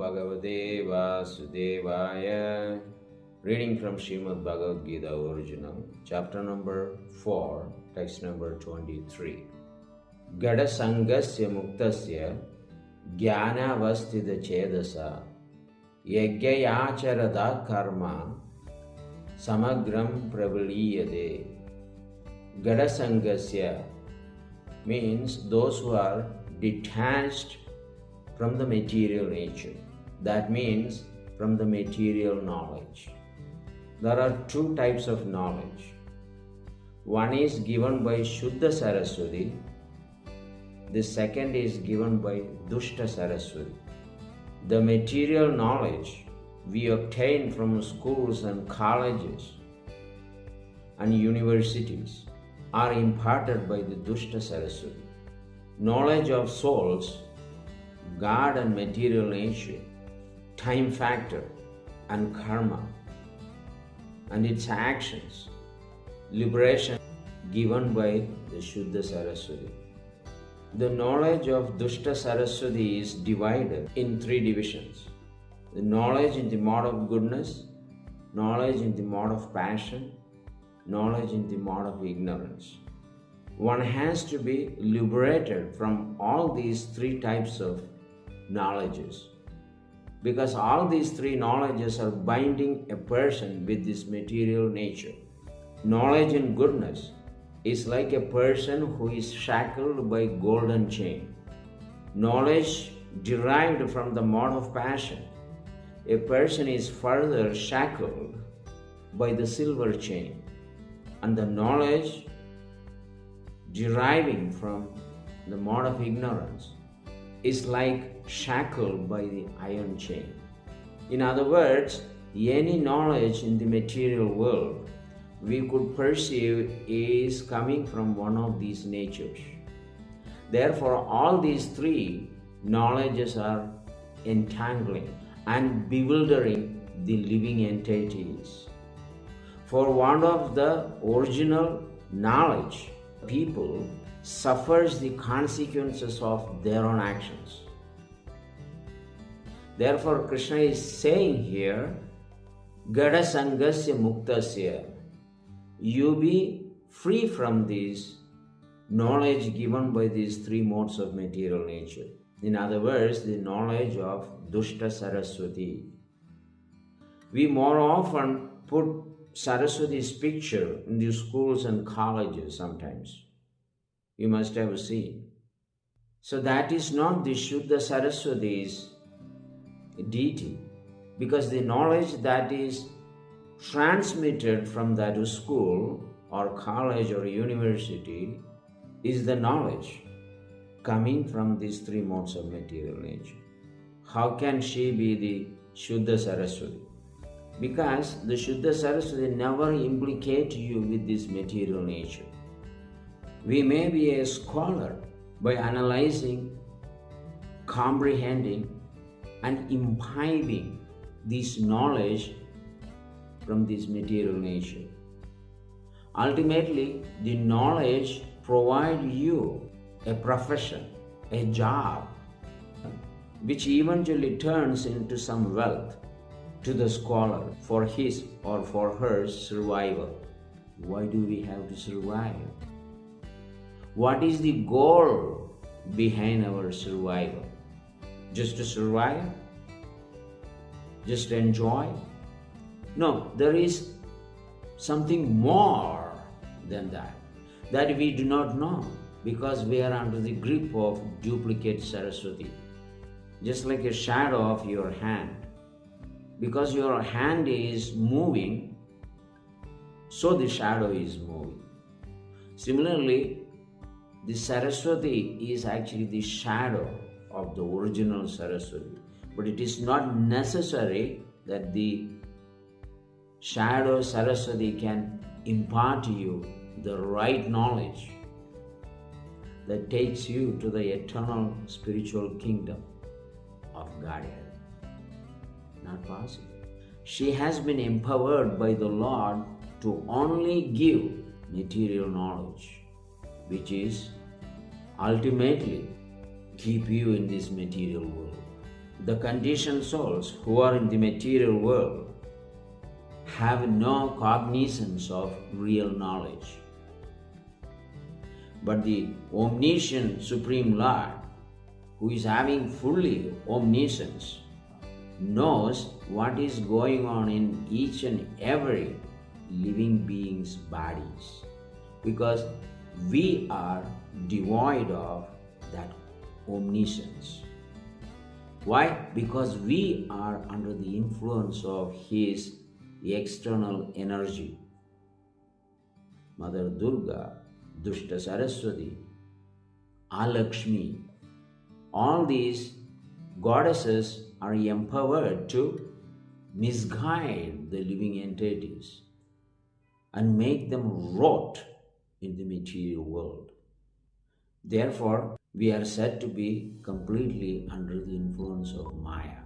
Bhagavate Vasudevaya. Reading from Srimad Bhagavad Gita original, chapter number 4, text number 23. Gada Sangasya Muktasya Jnana Avastita Chedasa Yajnayacharada Karma Samagram Pravaliyade. Gada Sangasya means those who are detached from the material nature. That means from the material knowledge. There are two types of knowledge. One is given by Suddha Saraswati. The second is given by Dusta Saraswati. The material knowledge we obtain from schools and colleges and universities are imparted by the Dusta Saraswati. Knowledge of souls, God and material nature, time factor and karma and its actions, liberation given by the Shuddha Saraswati. The knowledge of Dusta Saraswati is divided in three divisions. The knowledge in the mode of goodness, knowledge in the mode of passion, knowledge in the mode of ignorance. One has to be liberated from all these three types of knowledges, because all these three knowledges are binding a person with this material nature. Knowledge in goodness is like a person who is shackled by golden chain. Knowledge derived from the mode of passion, a person is further shackled by the silver chain. And the knowledge deriving from the mode of ignorance is like shackled by the iron chain. In other words, any knowledge in the material world we could perceive is coming from one of these natures. Therefore, all these three knowledges are entangling and bewildering the living entities. For want of the original knowledge, people suffers the consequences of their own actions. Therefore, Krishna is saying here, Gada Sangasya Muktasya, you be free from this knowledge given by these three modes of material nature. In other words, the knowledge of Dusta Saraswati. We more often put Saraswati's picture in the schools and colleges sometimes. You must have seen. So that is not the Shuddha Saraswati's deity, because the knowledge that is transmitted from that school or college or university is the knowledge coming from these three modes of material nature. How can she be the Shuddha Saraswati? Because the Shuddha Saraswati never implicate you with this material nature. We may be a scholar by analyzing, comprehending, and imbibing this knowledge from this material nature. Ultimately, the knowledge provides you a profession, a job, which eventually turns into some wealth to the scholar for his or for her survival. Why do we have to survive? What is the goal behind our survival? Just to survive? Just to enjoy? No, there is something more than that we do not know, because we are under the grip of duplicate Saraswati. Just like a shadow of your hand. Because your hand is moving, so the shadow is moving. Similarly, the Saraswati is actually the shadow of the original Saraswati. But it is not necessary that the shadow Saraswati can impart to you the right knowledge that takes you to the eternal spiritual kingdom of Godhead. Not possible. She has been empowered by the Lord to only give material knowledge, which is ultimately keep you in this material world. the conditioned souls who are in the material world have no cognizance of real knowledge. But the omniscient Supreme Lord, who is having fully omniscience, knows what is going on in each and every living being's bodies, because we are devoid of that omniscience. Why? Because we are under the influence of his external energy. Mother Durga, Dushta Saraswati, Alakshmi, all these goddesses are empowered to misguide the living entities and make them rot in the material world. Therefore, we are said to be completely under the influence of Maya,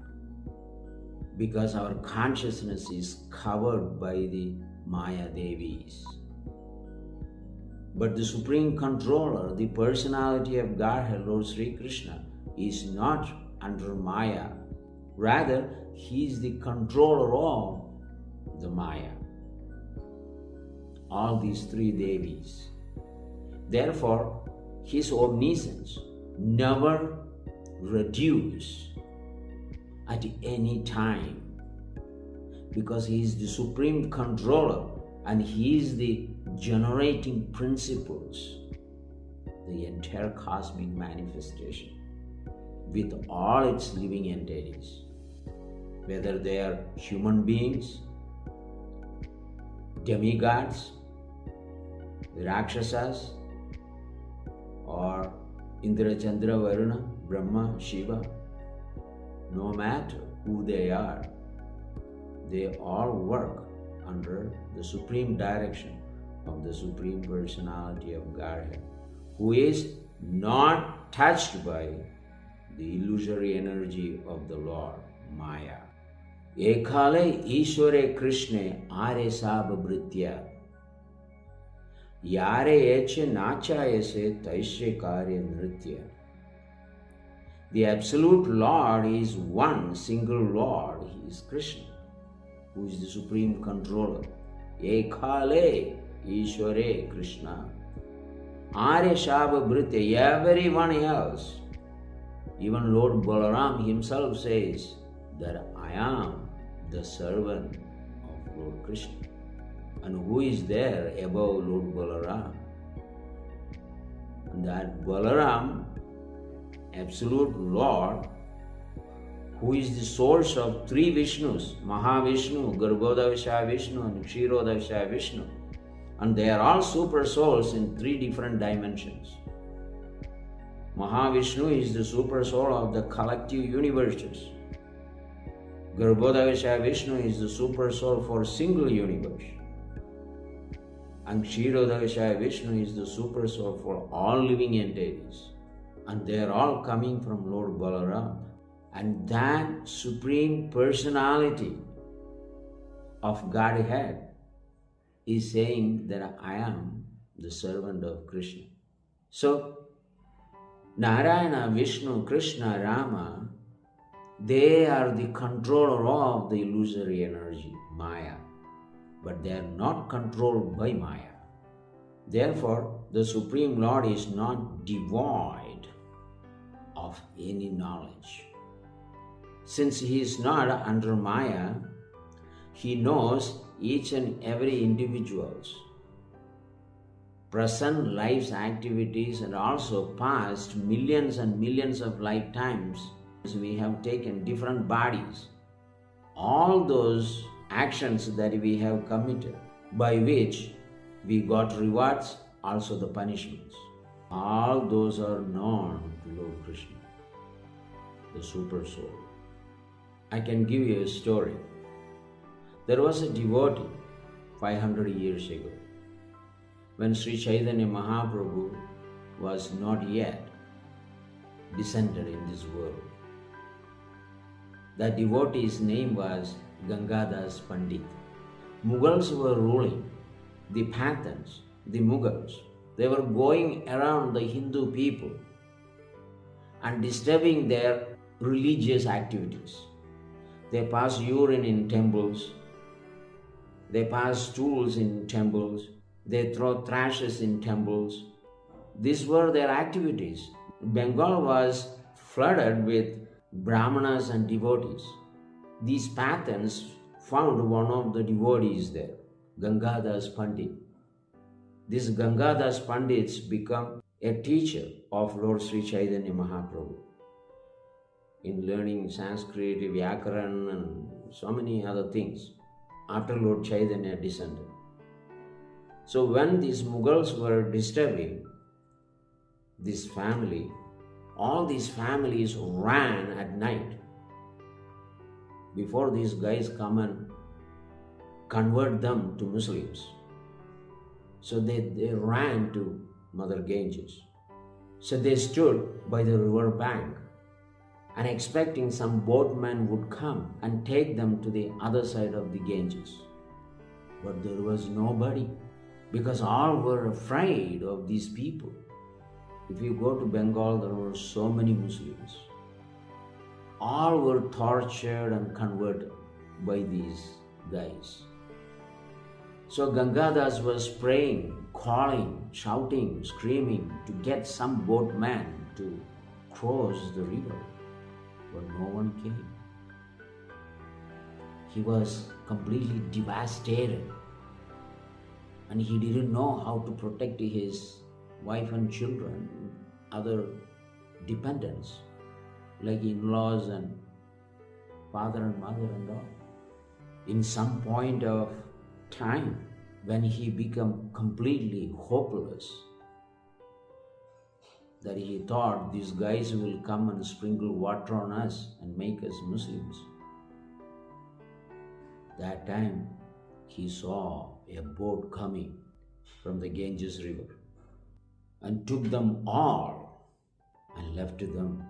because our consciousness is covered by the Maya Devis. But the Supreme Controller, the personality of Godhead, Lord Sri Krishna, is not under Maya. Rather, he is the controller of the Maya. All these three Devis. Therefore, his omniscience never reduces at any time, because he is the Supreme Controller and he is the generating principles, the entire cosmic manifestation with all its living entities, whether they are human beings, demigods, Rakshasas, or Indra, Chandra, Varuna, Brahma, Shiva. No matter who they are, they all work under the supreme direction of the Supreme Personality of Godhead, who is not touched by the illusory energy of the Lord, Maya. Ekale Ishware Krishne Are Sababritya Yare Eche Nachayase Taishe Karya Nritya. The Absolute Lord is one single Lord. He is Krishna, who is the Supreme Controller. Ekale Ishware Krishna Are Sababritya. Everyone else, even Lord Balaram himself says that I am the servant of Lord Krishna. And who is there above Lord Balaram? And that Balaram, Absolute Lord, who is the source of three Vishnus, Mahavishnu, Garbhodavishaya Vishnu, and Kshirodavishaya Vishnu. And they are all super souls in three different dimensions. Mahavishnu is the super soul of the collective universes. Garbhodavishaya Vishnu is the super soul for single universe. And Kshirodavishaya Vishnu is the super soul for all living entities. And they are all coming from Lord Balaram. And that Supreme Personality of Godhead is saying that I am the servant of Krishna. So, Narayana, Vishnu, Krishna, Rama, they are the controller of the illusory energy, Maya. But they are not controlled by Maya. Therefore, the Supreme Lord is not devoid of any knowledge. Since he is not under Maya, he knows each and every individual's present life's activities and also past millions and millions of lifetimes. We have taken different bodies. All those actions that we have committed, by which we got rewards, also the punishments. All those are known to Lord Krishna, the Super Soul. I can give you a story. There was a devotee 500 years ago, when Sri Chaitanya Mahaprabhu was not yet descended in this world. That devotee's name was Gangadas Pandit. Mughals were ruling, the Pathans, the Mughals. They were going around the Hindu people and disturbing their religious activities. They pass urine in temples, they pass stools in temples, they throw trashes in temples. These were their activities. Bengal was flooded with brahmanas and devotees. These Pathans found one of the devotees there, Gangadas Pandit. This Gangadas Pandits become a teacher of Lord Sri Chaitanya Mahaprabhu in learning Sanskrit, Vyakaran and so many other things after Lord Chaitanya descended. So when these Mughals were disturbing this family, all these families ran at night before these guys come and convert them to Muslims. So they ran to Mother Ganges. So they stood by the river bank and expecting some boatman would come and take them to the other side of the Ganges. But there was nobody because all were afraid of these people. If you go to Bengal, there were so many Muslims. All were tortured and converted by these guys. So Gangadas was praying, calling, shouting, screaming to get some boatman to cross the river, but no one came. He was completely devastated and he didn't know how to protect his wife and children, other dependents like in-laws and father and mother and all. In some point of time when he became completely hopeless, that he thought these guys will come and sprinkle water on us and make us Muslims. That time he saw a boat coming from the Ganges river and took them all and left them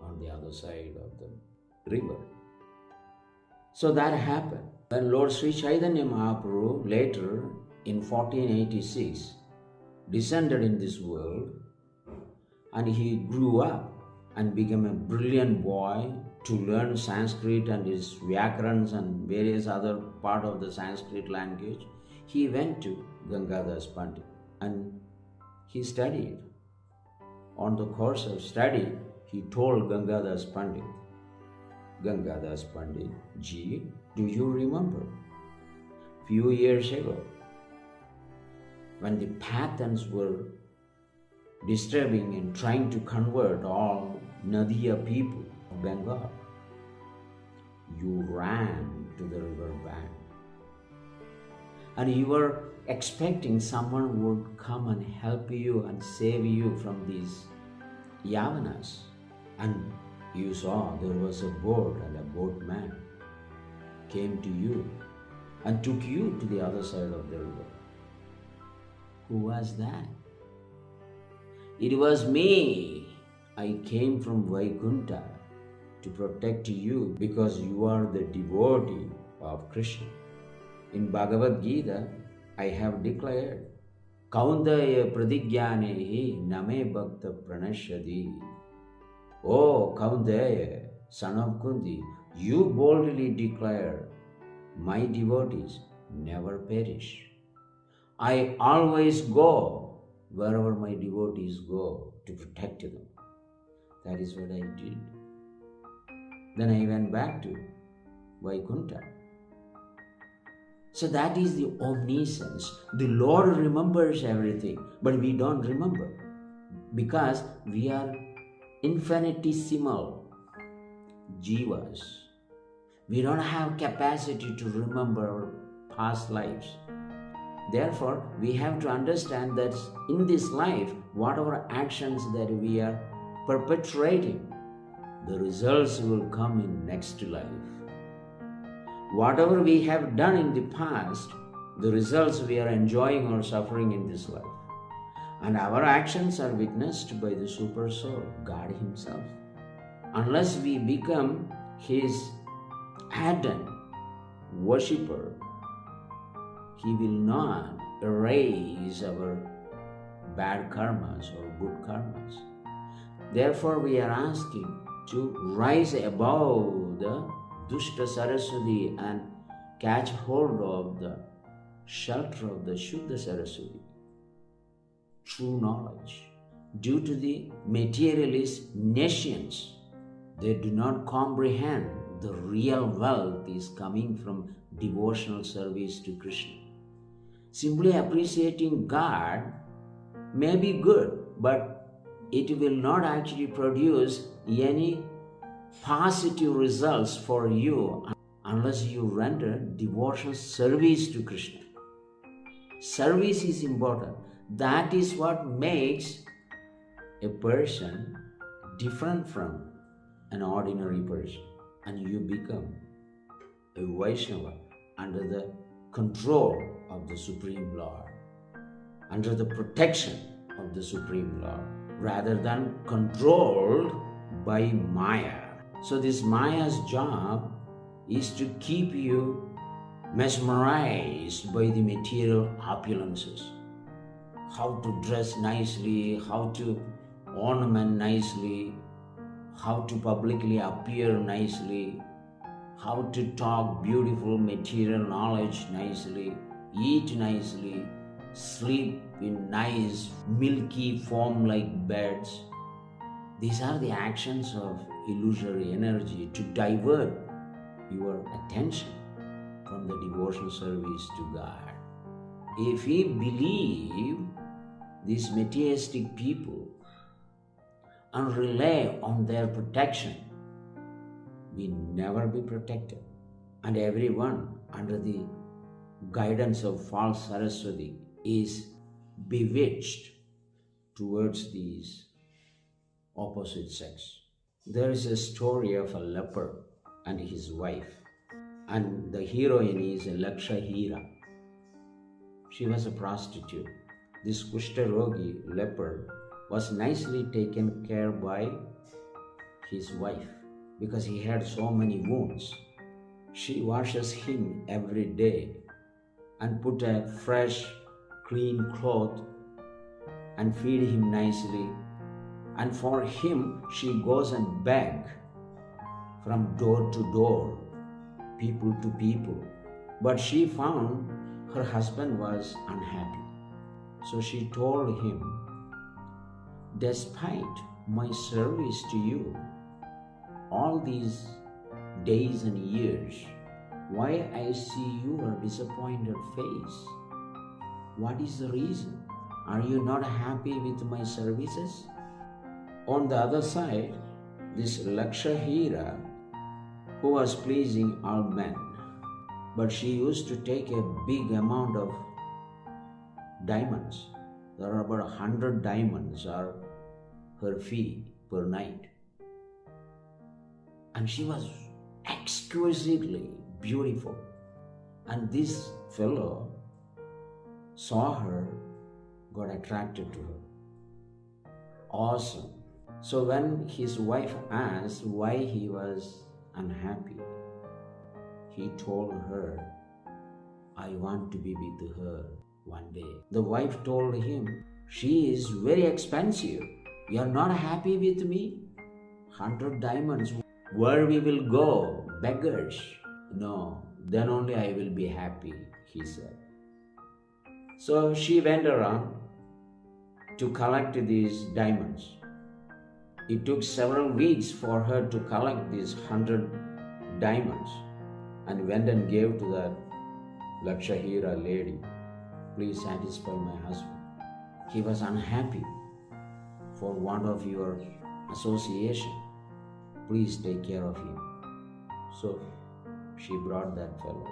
on the other side of the river. So that happened. When Lord Sri Chaitanya Mahaprabhu later in 1486 descended in this world and he grew up and became a brilliant boy to learn Sanskrit and his Vyakarans and various other part of the Sanskrit language, he went to Gangadas Pandit and he studied. On the course of study, he told Gangadas Pandit, Gangadas Pandit, Ji, do you remember few years ago when the Pathans were disturbing and trying to convert all Nadia people of Bengal? You ran to the river bank and you were expecting someone would come and help you and save you from these Yavanas, and you saw there was a boat and a boatman came to you and took you to the other side of the river. Who was that? It was me. I came from Vaikuntha to protect you because you are the devotee of Krishna. In Bhagavad Gita, I have declared, Kaundaya pradigyanehi name bhakta pranashyadi. Oh Kaundaya, son of Kunti, you boldly declare, my devotees never perish. I always go wherever my devotees go to protect them. That is what I did. Then I went back to Vaikuntha. So that is the omniscience. The Lord remembers everything, but we don't remember because we are infinitesimal jivas. We don't have capacity to remember our past lives. Therefore, we have to understand that in this life, whatever actions that we are perpetrating, the results will come in next life. Whatever we have done in the past, the results we are enjoying or suffering in this life. And our actions are witnessed by the Super Soul, God Himself. Unless we become His ardent worshipper, He will not erase our bad karmas or good karmas. Therefore, we are asking to rise above the Dushta Saraswati and catch hold of the shelter of the Shuddha Saraswati. True knowledge. Due to the materialist nations, they do not comprehend the real wealth is coming from devotional service to Krishna. Simply appreciating God may be good, but it will not actually produce any positive results for you unless you render devotional service to Krishna. Service is important. That is what makes a person different from an ordinary person, and you become a Vaishnava under the control of the Supreme Lord, under the protection of the Supreme Lord, rather than controlled by Maya. So this Maya's job is to keep you mesmerized by the material opulences. How to dress nicely, how to ornament nicely, how to publicly appear nicely, how to talk beautiful material knowledge nicely, eat nicely, sleep in nice milky foam-like beds. These are the actions of illusory energy to divert your attention from the devotional service to God. If we believe these materialistic people and rely on their protection, we never be protected. And everyone under the guidance of false Saraswati is bewitched towards these opposite sex. There is a story of a leper and his wife, and the heroine is a Lakshahira. She was a prostitute. This Kushtarogi leper was nicely taken care by his wife because he had so many wounds. She washes him every day and put a fresh, clean cloth and feed him nicely. And for him, she goes and begs from door to door, people to people. But she found her husband was unhappy. So she told him, "Despite my service to you all these days and years, why I see your disappointed face? What is the reason? Are you not happy with my services?" On the other side, this Lakshahira, who was pleasing all men, but she used to take a big amount of diamonds. There are about 100 diamonds are her fee per night. And she was exquisitely beautiful. And this fellow saw her, got attracted to her. Awesome. So when his wife asked why he was unhappy, he told her, "I want to be with her one day." The wife told him, "She is very expensive. You are not happy with me? 100 diamonds. Where we will go? Beggars. No, then only I will be happy," he said. So she went around to collect these diamonds. It took several weeks for her to collect these 100 diamonds and went and gave to that Lakshahira lady, "Please satisfy my husband. He was unhappy for want of your association. Please take care of him." So she brought that fellow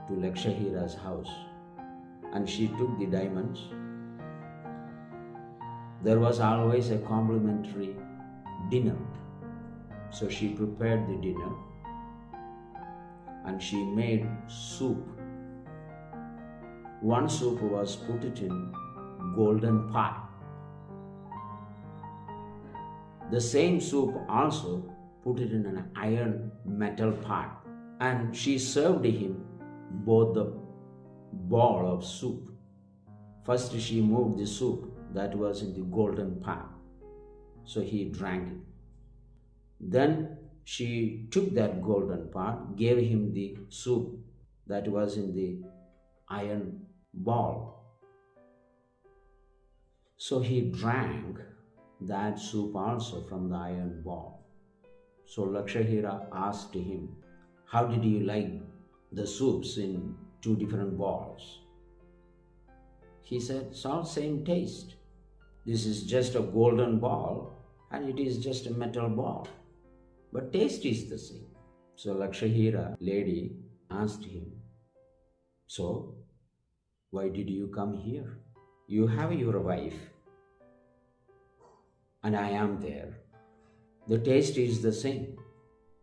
to Lakshahira's house and she took the diamonds. There was always a complimentary dinner. So she prepared the dinner and she made soup. One soup was put it in golden pot. The same soup also put it in an iron metal pot, and she served him both the bowl of soup. First she moved the soup that was in the golden pot, so he drank it. Then she took that golden pot, gave him the soup that was in the iron ball. So he drank that soup also from the iron ball. So Lakshahira asked him, how did you like the soups in two different balls? He said, it's all same taste. This is just a golden ball and it is just a metal ball. But taste is the same. So Lakshahira lady asked him, so why did you come here? You have your wife and I am there. The taste is the same.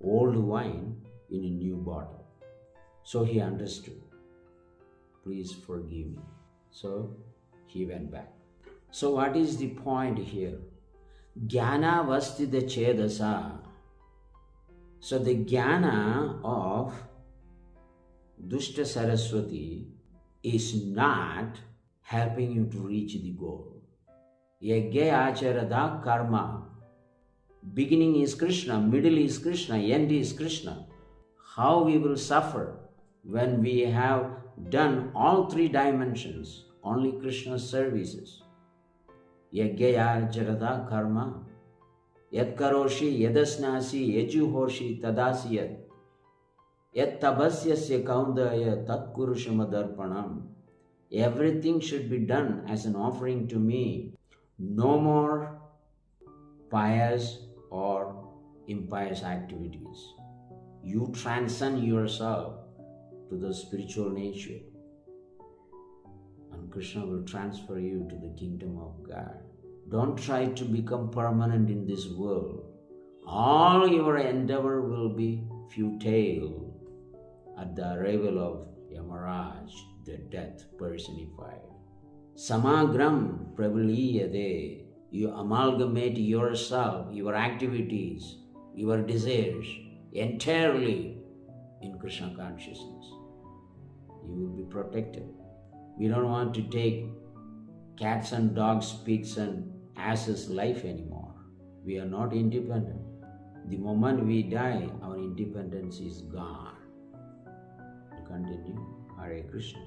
Old wine in a new bottle. So he understood. Please forgive me. So he went back. So what is the point here? Jnana vastida chedasa. So the jnana of Dusta Saraswati is not helping you to reach the goal. Yagya acharada karma. Beginning is Krishna, middle is Krishna, end is Krishna. How we will suffer when we have done all three dimensions, only Krishna's services. Yagya acharada karma. Yat karoshi yadasnasi yejuhoshi tadasiyat. Yat tabasyasya kaundaya tat kurushamadarpanam. Everything should be done as an offering to me. No more pious or impious activities. You transcend yourself to the spiritual nature, and Krishna will transfer you to the kingdom of God. Don't try to become permanent in this world. All your endeavor will be futile at the arrival of Yamaraj, the death personified. Samagram pravaliyade. You amalgamate yourself, your activities, your desires entirely in Krishna consciousness. You will be protected. We don't want to take cats and dogs, pigs and asses life anymore. We are not independent. The moment we die, our independence is gone. To continue, Hare Krishna.